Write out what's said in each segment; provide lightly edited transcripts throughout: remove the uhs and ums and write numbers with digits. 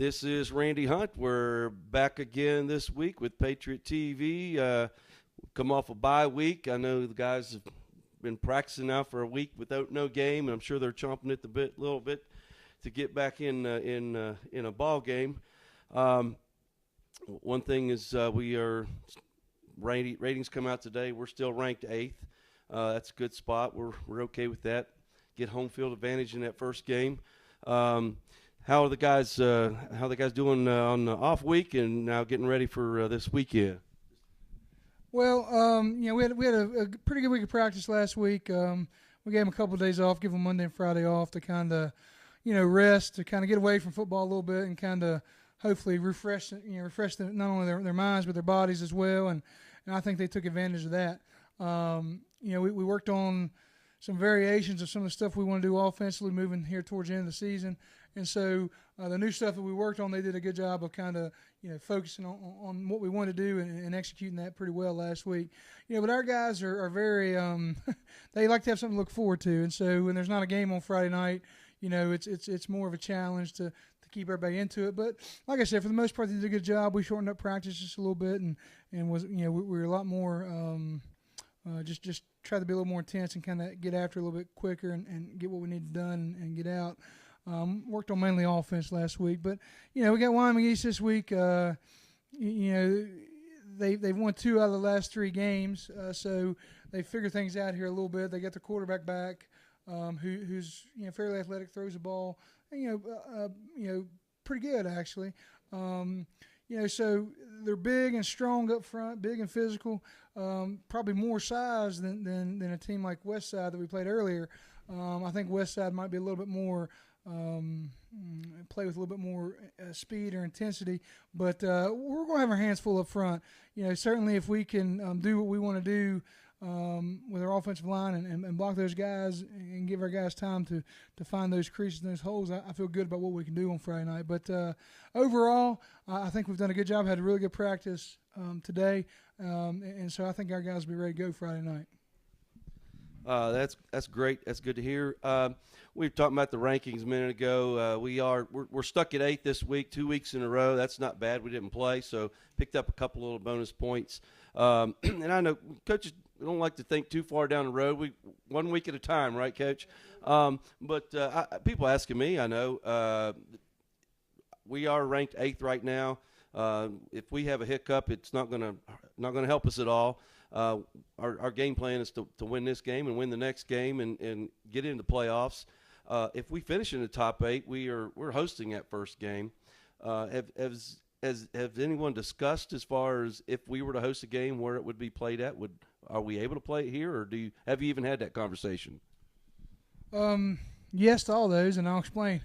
This is Randy Hunt. We're back again this week with Patriot TV. Come off a bye week. I know the guys have been practicing now for a week without no game, and I'm sure they're chomping at the little bit to get back in a ball game. One thing is we are ratings come out today. We're still ranked 8th. That's a good spot. We're okay with that. Get home field advantage in that first game. How are the guys doing on the off week and now getting ready for this weekend? Well, we had a pretty good week of practice last week. We gave them a couple of days off, give them Monday and Friday off to kind of, rest, to kind of get away from football a little bit and kind of hopefully refresh not only their minds but their bodies as well. And I think they took advantage of that. We worked on some variations of some of the stuff we want to do offensively moving here towards the end of the season. And so the new stuff that we worked on, they did a good job of kind of, focusing on what we wanted to do and executing that pretty well last week. But our guys are very they like to have something to look forward to. And so when there's not a game on Friday night, it's more of a challenge to keep everybody into it. But like I said, for the most part, they did a good job. We shortened up practice just a little bit and was we were a lot more just try to be a little more intense and kind of get after it a little bit quicker and get what we need done and get out. Worked on mainly offense last week, but we got Wyoming East this week. They've won 2 out of the last 3 games, so they figured things out here a little bit. They got their quarterback back, who's fairly athletic, throws the ball, pretty good actually. So they're big and strong up front, big and physical. Probably more size than a team like Westside that we played earlier. I think Westside might be a little bit more. Play with a little bit more speed or intensity, but we're going to have our hands full up front. Certainly if we can do what we want to do with our offensive line and block those guys and give our guys time to find those creases and those holes, I feel good about what we can do on Friday night. But overall, I think we've done a good job. Had a really good practice today, and so I think our guys will be ready to go Friday night. That's great. That's good to hear. We were talking about the rankings a minute ago. We're stuck at 8th this week, 2 weeks in a row. That's not bad. We didn't play, so picked up a couple little bonus points. And I know coaches don't like to think too far down the road. One week at a time, right, Coach? But people asking me, I know we are ranked 8th right now. If we have a hiccup, it's not gonna help us at all. Our game plan is to win this game and win the next game and get into the playoffs. If we finish in the top 8, we're hosting that first game. Has anyone discussed as far as if we were to host a game where it would be played at? Are we able to play it here, or have you even had that conversation? Yes to all those, and I'll explain.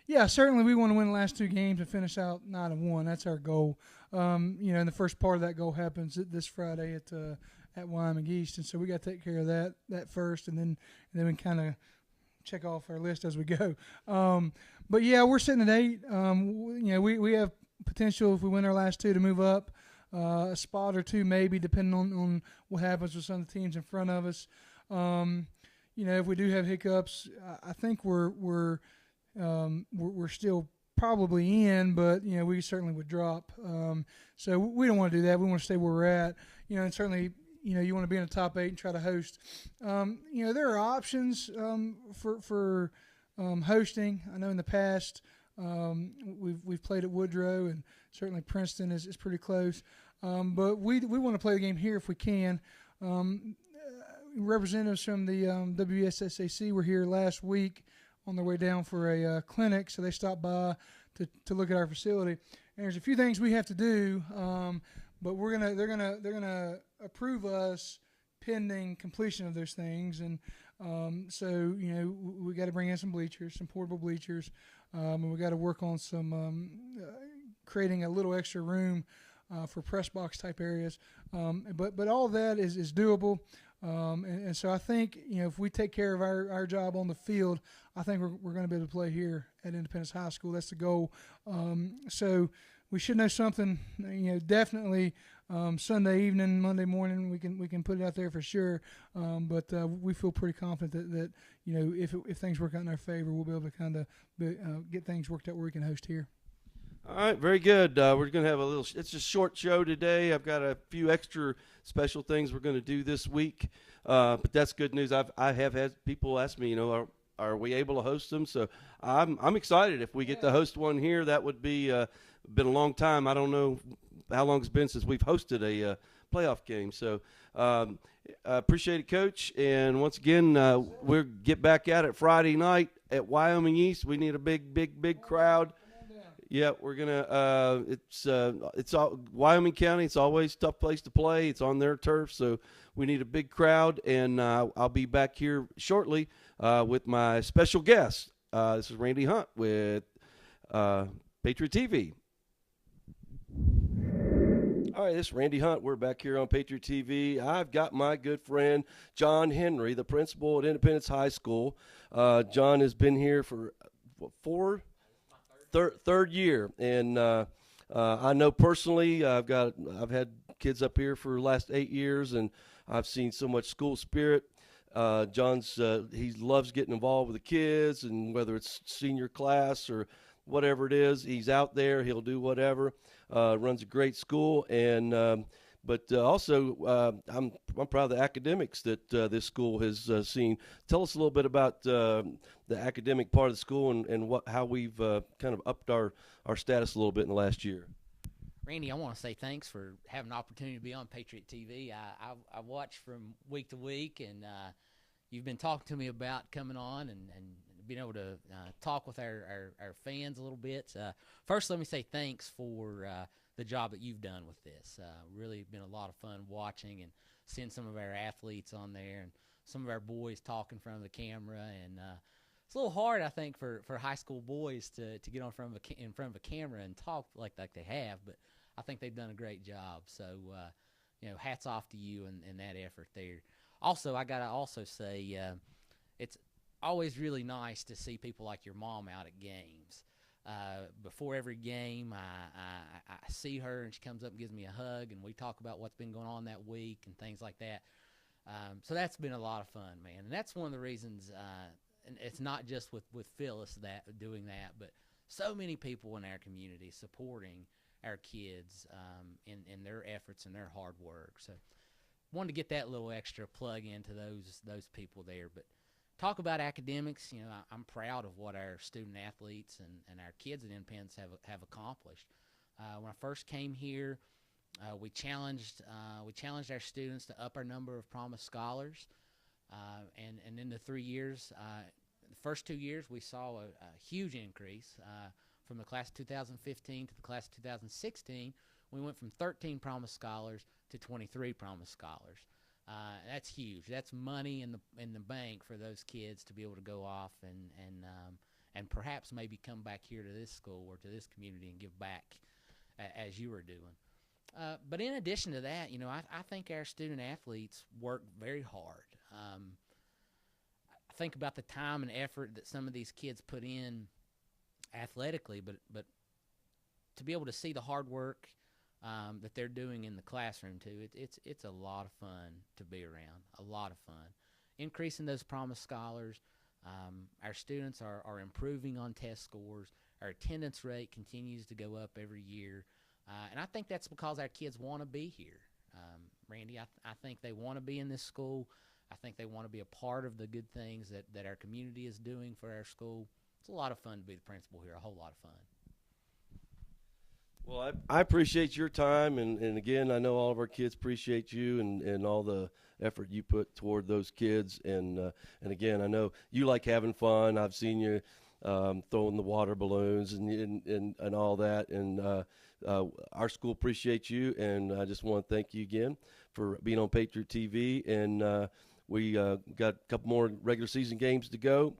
Yeah, certainly we want to win the last 2 games and finish out 9-1. That's our goal. And the first part of that goal happens this Friday at Wyoming East, and so we got to take care of that first, and then we kind of check off our list as we go. But yeah, we're sitting at 8. We have potential if we win our last 2 to move up a spot or 2 maybe, depending on what happens with some of the teams in front of us. If we do have hiccups, I think we're still probably in, but we certainly would drop. So we don't want to do that. We want to stay where we're at. And certainly, you want to be in the top 8 and try to host. There are options for hosting. I know in the past we've played at Woodrow, and certainly Princeton is pretty close. But we want to play the game here if we can. Representatives from the WSSAC were here last week on their way down for a clinic, so they stopped by to look at our facility. And there's a few things we have to do, but they're gonna approve us pending completion of those things. And so we got to bring in some bleachers, some portable bleachers, and we got to work on some creating a little extra room for press box type areas. But all of that is doable. And so I think, if we take care of our job on the field, I think we're going to be able to play here at Independence High School. That's the goal. So we should know something. Definitely Sunday evening, Monday morning, we can put it out there for sure. But we feel pretty confident that if things work out in our favor, we'll be able to kind of get things worked out where we can host here. All right, very good. We're going to have it's a short show today. I've got a few extra special things we're going to do this week, but that's good news. I have had people ask me, are we able to host them? So I'm excited if we get to host one here. That would be been a long time. I don't know how long it's been since we've hosted a playoff game. So I appreciate it, Coach. And once again, we'll get back at it Friday night at Wyoming East. We need a big crowd. Yeah, we're gonna. It's all Wyoming County. It's always a tough place to play. It's on their turf, so we need a big crowd. And I'll be back here shortly with my special guest. This is Randy Hunt with Patriot TV. All right, this is Randy Hunt. We're back here on Patriot TV. I've got my good friend John Henry, the principal at Independence High School. John has been here for third year, and I know personally I've had kids up here for the last 8 years, and I've seen so much school spirit. John's he loves getting involved with the kids, and whether it's senior class or whatever it is, he's out there. He'll do whatever. Runs a great school, and but also I'm proud of the academics that this school has seen. Tell us a little bit about the academic part of the school and how we've kind of upped our status a little bit in the last year. Randy, I want to say thanks for having the opportunity to be on Patriot TV. I watch from week to week, and you've been talking to me about coming on and being able to talk with our fans a little bit. First, let me say thanks for the job that you've done with this. Really been a lot of fun watching and seeing some of our athletes on there and some of our boys talk in front of the camera. And it's a little hard, I think, for high school boys to get in front of a camera and talk like they have, but I think they've done a great job. So, hats off to you and that effort there. Also, I got to also say it's always really nice to see people like your mom out at games. Before every game, I see her, and she comes up and gives me a hug, and we talk about what's been going on that week and things like that. So that's been a lot of fun, man. And that's one of the reasons, and it's not just with Phyllis doing that, but so many people in our community supporting our kids in their efforts and their hard work. So wanted to get that little extra plug into those people there. But talk about academics, I'm proud of what our student athletes and our kids at Independence have accomplished. When I first came here, we challenged our students to up our number of promised scholars, and in the 3 years, the first 2 years we saw a huge increase from the class of 2015 to the class of 2016. We went from 13 promised scholars to 23 promised scholars. That's huge. That's money in the bank for those kids to be able to go off and perhaps maybe come back here to this school or to this community and give back as you were doing. But in addition to that, I think our student athletes work very hard. I think about the time and effort that some of these kids put in athletically, but to be able to see the hard work that they're doing in the classroom too, it's a lot of fun to be around. A lot of fun. Increasing those promised scholars. Our students are improving on test scores. Our attendance rate continues to go up every year, and I think that's because our kids want to be here. Randy, I think they want to be in this school. I think they want to be a part of the good things that our community is doing for our school. It's a lot of fun to be the principal here. A whole lot of fun. Well, I appreciate your time, and again, I know all of our kids appreciate you and all the effort you put toward those kids. And again, I know you like having fun. I've seen you throwing the water balloons and all that. And our school appreciates you, and I just want to thank you again for being on Patriot TV. And we got a couple more regular season games to go.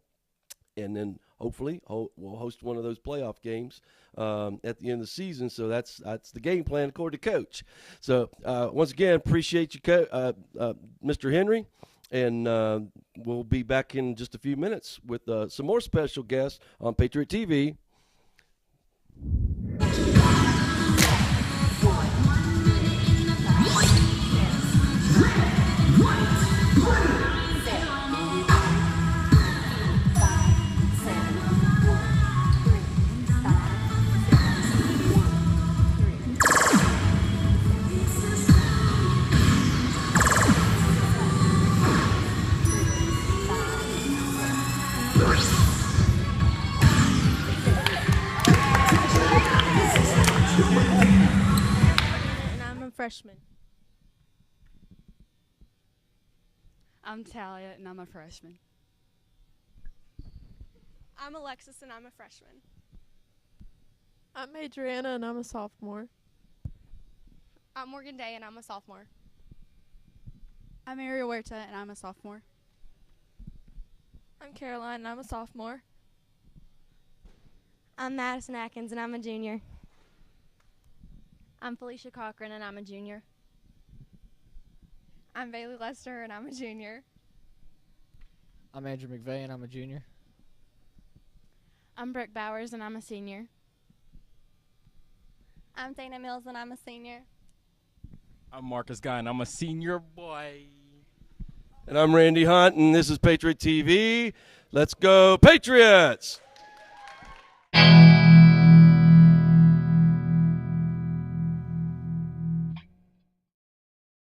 And then hopefully we'll host one of those playoff games at the end of the season. So that's the game plan according to Coach. So once again, appreciate you, Mr. Henry. And we'll be back in just a few minutes with some more special guests on Patriot TV. freshman. I'm Talia, and I'm a freshman. I'm Alexis, and I'm a freshman. I'm Adriana, and I'm a sophomore. I'm Morgan Day, and I'm a sophomore. I'm Ariel Huerta, and I'm a sophomore. I'm Caroline, and I'm a sophomore. I'm Madison Atkins, and I'm a junior. I'm Felicia Cochran, and I'm a junior. I'm Bailey Lester, and I'm a junior. I'm Andrew McVeigh, and I'm a junior. I'm Brooke Bowers, and I'm a senior. I'm Dana Mills, and I'm a senior. I'm Marcus Guy, and I'm a senior boy. And I'm Randy Hunt, and this is Patriot TV. Let's go, Patriots!